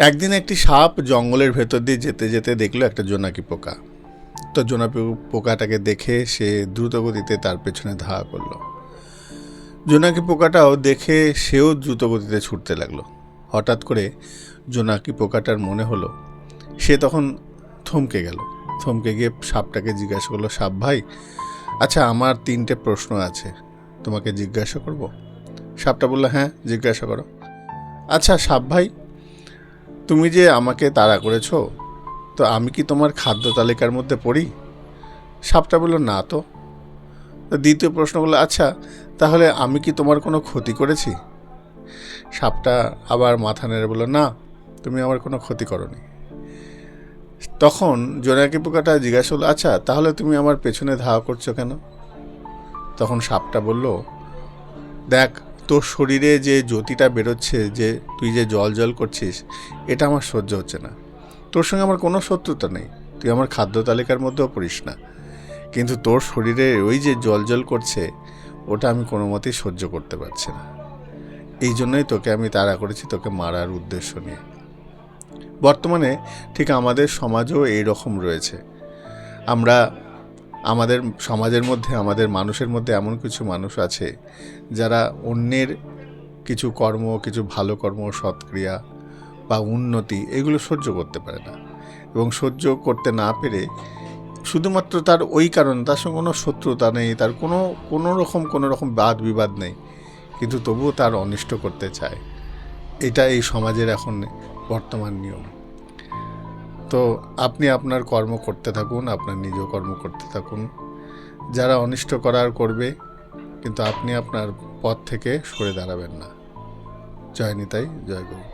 একদিন একটি সাপ জঙ্গলের ভেতর দিয়ে যেতে যেতে দেখলো একটা জোনাকি পোকা। তো জোনাকি পোকাটাকে দেখে সে দ্রুত গতিতে তার পেছনে ধাওয়া করলো। জোনাকি পোকাটাও দেখে সেও দ্রুত গতিতে ছুটতে লাগলো। হঠাৎ করে জোনাকি পোকাটার মনে হলো, সে তখন থমকে গেল। থমকে গিয়ে সাপটাকে জিজ্ঞাসা করলো, সাপ ভাই, আচ্ছা আমার 3টে প্রশ্ন আছে, তোমাকে জিজ্ঞাসা করব? সাপটা বললো, হ্যাঁ জিজ্ঞাসা করো। আচ্ছা সাপ ভাই, তুমি যে আমাকে তাড়া করেছো, তো আমি কি তোমার খাদ্য তালিকার মধ্যে পড়ি? সাপটা বলল, না তো। দ্বিতীয় প্রশ্ন বললো, আচ্ছা তাহলে আমি কি তোমার কোনো ক্ষতি করেছি? সাপটা আবার মাথা নেড়ে বলল, না, তুমি আমার কোনো ক্ষতি করনি। তখন জোনাকি পোকাটা জিজ্ঞাসা করলো, আচ্ছা তাহলে তুমি আমার পেছনে ধাওয়া করছো কেন? তখন সাপটা বলল, দেখ, তোর শরীরে যে জ্যোতিটা বেরোচ্ছে, যে তুই যে জল জল করছিস, এটা আমার সহ্য হচ্ছে না। তোর সঙ্গে আমার কোনো শত্রুতা নেই, তুই আমার খাদ্য তালিকার মধ্যেও পড়িস না, কিন্তু তোর শরীরে ওই যে জল জল করছে, ওটা আমি কোনো মতেই সহ্য করতে পারছি না। এই জন্যই তোকে আমি তাড়া করেছি, তোকে মারার উদ্দেশ্য নিয়ে। বর্তমানে ঠিক আমাদের সমাজও এই রকম রয়েছে। আমরা আমাদের সমাজের মধ্যে, আমাদের মানুষের মধ্যে এমন কিছু মানুষ আছে যারা অন্যের কিছু কর্ম, কিছু ভালো কর্ম, সৎক্রিয়া বা উন্নতি, এগুলো সহ্য করতে পারে না। এবং সহ্য করতে না পেরে শুধুমাত্র তার ওই কারণ, তার সঙ্গে কোনো শত্রুতা নেই, তার কোনো রকম বাদ বিবাদ নেই, কিন্তু তবুও তার অনিষ্ট করতে চায়। এটা এই সমাজের এখন বর্তমান নিয়ম। তো আপনি আপনার কর্ম করতে থাকুন, আপনার নিজ কর্ম করতে থাকুন। যারা অনিষ্ট করার করবে, কিন্তু আপনি আপনার পথ থেকে সরে দাঁড়াবেন না। জয় নিতাই, জয় গুরু।